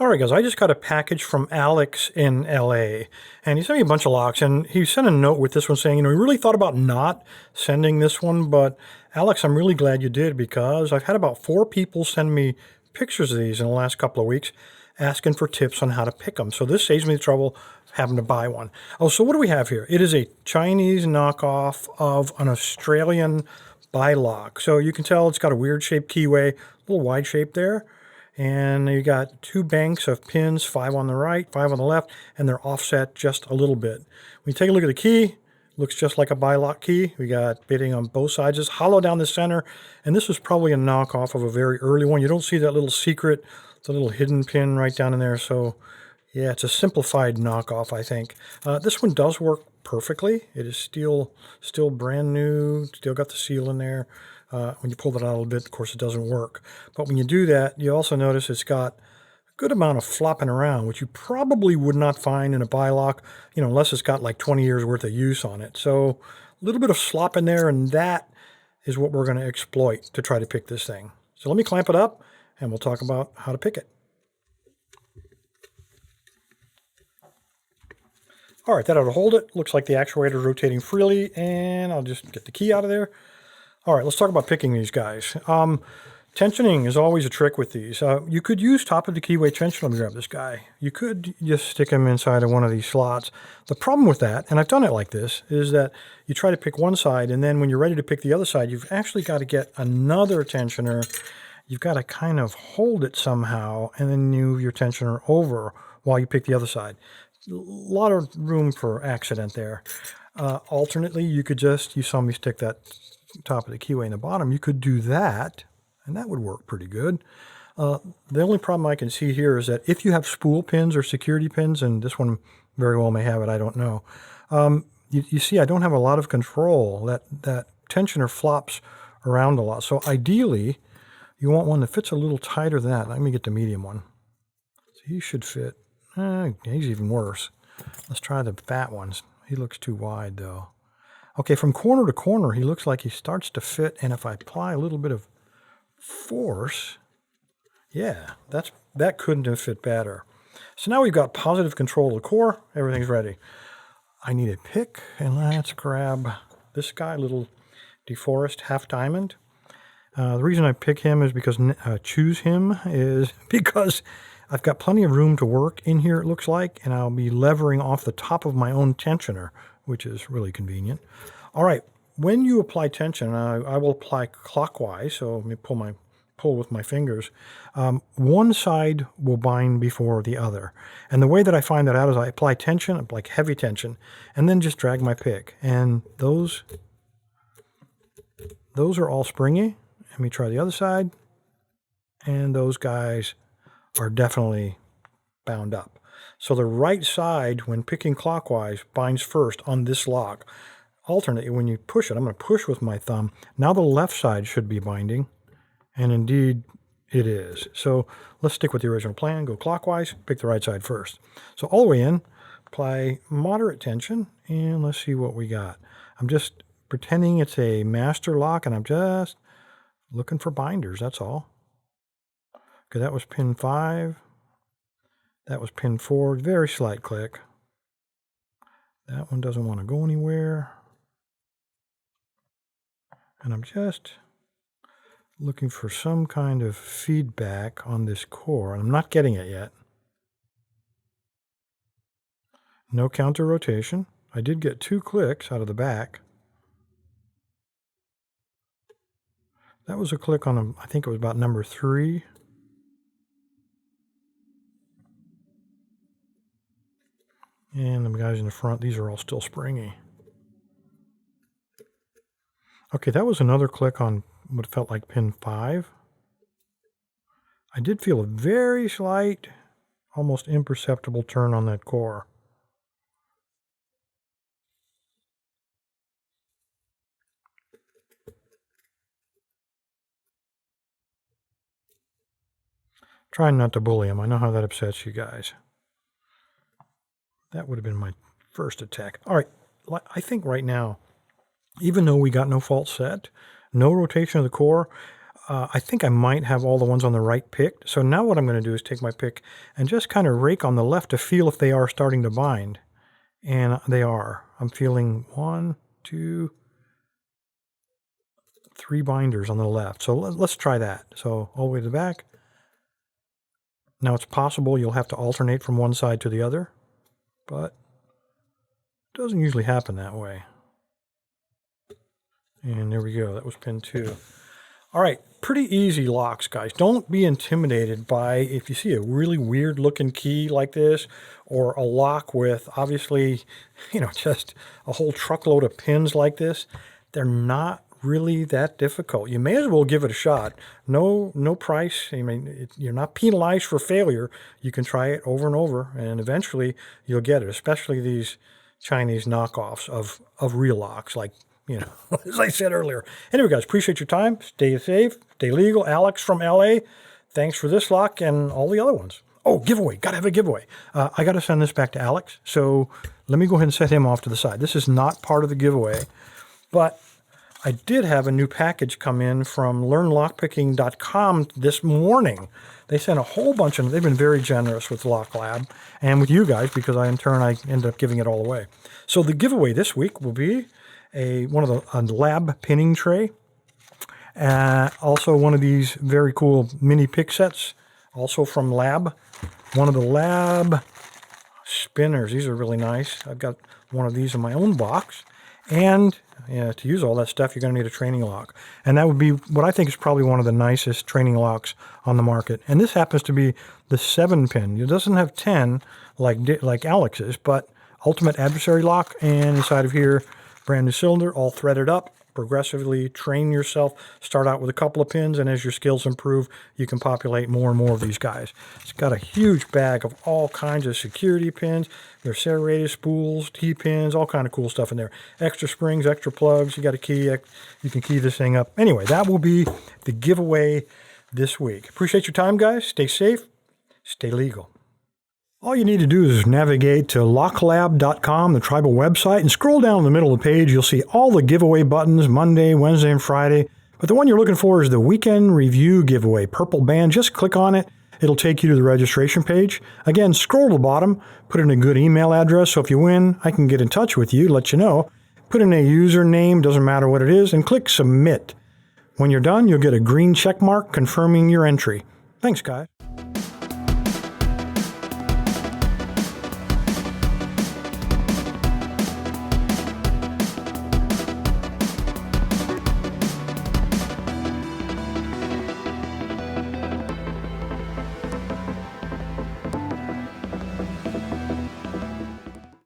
All right, guys, I just got a package from Alex in LA, and he sent me a bunch of locks, and he sent a note with this one saying, he really thought about not sending this one, but Alex, I'm really glad you did, because I've had about 4 people send me pictures of these in the last couple of weeks asking for tips on how to pick them. So this saves me the trouble of having to buy one. Oh, so what do we have here? It is a Chinese knockoff of an Australian BiLock. So you can tell it's got a weird shaped keyway, a little wide shape there. And you got 2 banks of pins, 5 on the right, 5 on the left, and they're offset just a little bit. When you take a look at the key, looks just like a BiLock key. We got bitting on both sides. It's hollow down the center, and this is probably a knockoff of a very early one. You don't see that little secret, the little hidden pin right down in there. So, yeah, it's a simplified knockoff, I think. This one does work perfectly. It is still brand new, still got the seal in there. When you pull it out a little bit, of course, it doesn't work. But when you do that, you also notice it's got a good amount of flopping around, which you probably would not find in a BiLock, unless it's got like 20 years worth of use on it. So a little bit of slop in there, and that is what we're going to exploit to try to pick this thing. So let me clamp it up, and we'll talk about how to pick it. All right, that ought to hold it. Looks like the actuator is rotating freely, and I'll just get the key out of there. All right, let's talk about picking these guys. Tensioning is always a trick with these. You could use top of the keyway tension. Let me grab this guy. You could just stick them inside of one of these slots. The problem with that, and I've done it like this, is that you try to pick one side, and then when you're ready to pick the other side, you've actually got to get another tensioner. You've got to kind of hold it somehow, and then move your tensioner over while you pick the other side. A lot of room for accident there. Alternately, you saw me stick that top of the keyway in the bottom. You could do that, and that would work pretty good. The only problem I can see here is that if you have spool pins or security pins, and this one very well may have it, I don't know. You see I don't have a lot of control. That tensioner flops around a lot. So ideally, you want one that fits a little tighter than that. Let me get the medium one. So he should fit. He's even worse. Let's try the fat ones. He looks too wide, though. Okay, from corner to corner, he looks like he starts to fit, and if I apply a little bit of force, yeah, that couldn't have fit better. So now we've got positive control of the core. Everything's ready. I need a pick, and let's grab this guy, little DeForest half diamond. The reason I pick him is because choose him is because I've got plenty of room to work in here, it looks like, and I'll be levering off the top of my own tensioner, which is really convenient. All right, when you apply tension, I will apply clockwise, so let me pull with my fingers. One side will bind before the other. And the way that I find that out is I apply tension, like heavy tension, and then just drag my pick. And those are all springy. Let me try the other side. And those guys are definitely bound up. So the right side, when picking clockwise, binds first on this lock. Alternately, when you push it, I'm going to push with my thumb. Now the left side should be binding, and indeed it is. So let's stick with the original plan, go clockwise, pick the right side first. So all the way in, apply moderate tension, and let's see what we got. I'm just pretending it's a master lock, and I'm just looking for binders, that's all. Okay, that was pin 5. That was pin 4, very slight click. That one doesn't want to go anywhere. And I'm just looking for some kind of feedback on this core, and I'm not getting it yet. No counter rotation. I did get 2 clicks out of the back. That was a click on, I think it was about number 3. And the guys in the front, these are all still springy. Okay, that was another click on what felt like pin 5. I did feel a very slight, almost imperceptible turn on that core. Trying not to bully him. I know how that upsets you guys. That would have been my first attack. All right, I think right now, even though we got no fault set, no rotation of the core, I think I might have all the ones on the right picked. So now what I'm going to do is take my pick and just kind of rake on the left to feel if they are starting to bind. And they are. I'm feeling 1, 2, 3 binders on the left. So let's try that. So all the way to the back. Now it's possible you'll have to alternate from one side to the other, but it doesn't usually happen that way. And there we go. That was pin 2. All right, pretty easy locks, guys. Don't be intimidated by if you see a really weird looking key like this, or a lock with obviously, just a whole truckload of pins like this. They're not really that difficult. You may as well give it a shot. No price. I mean, you're not penalized for failure. You can try it over and over, and eventually you'll get it, especially these Chinese knockoffs of real locks, like, as I said earlier. Anyway, guys, appreciate your time. Stay safe, stay legal. Alex from LA, thanks for this lock and all the other ones. Oh, giveaway. Got to have a giveaway. I got to send this back to Alex, so let me go ahead and set him off to the side. This is not part of the giveaway, but I did have a new package come in from learnlockpicking.com this morning. They sent a whole bunch of, they've been very generous with Lock Lab and with you guys, because I ended up giving it all away. So the giveaway this week will be a lab pinning tray. Also one of these very cool mini pick sets, also from Lab. One of the Lab spinners. These are really nice. I've got one of these in my own box. And to use all that stuff, you're going to need a training lock. And that would be what I think is probably one of the nicest training locks on the market. And this happens to be the 7-pin. It doesn't have 10 like Alex's, but ultimate adversary lock. And inside of here, brand new cylinder, all threaded up. Progressively train yourself. Start out with a couple of pins, and as your skills improve, you can populate more and more of these guys. It's got a huge bag of all kinds of security pins. There's serrated spools, T-pins, all kind of cool stuff in there. Extra springs, extra plugs. You got a key. You can key this thing up. Anyway, that will be the giveaway this week. Appreciate your time, guys. Stay safe. Stay legal. All you need to do is navigate to locklab.com, the tribal website, and scroll down in the middle of the page. You'll see all the giveaway buttons, Monday, Wednesday, and Friday. But the one you're looking for is the Weekend Review giveaway, purple band. Just click on it. It'll take you to the registration page. Again, scroll to the bottom, put in a good email address, so if you win, I can get in touch with you, let you know. Put in a username, doesn't matter what it is, and click Submit. When you're done, you'll get a green check mark confirming your entry. Thanks, guys.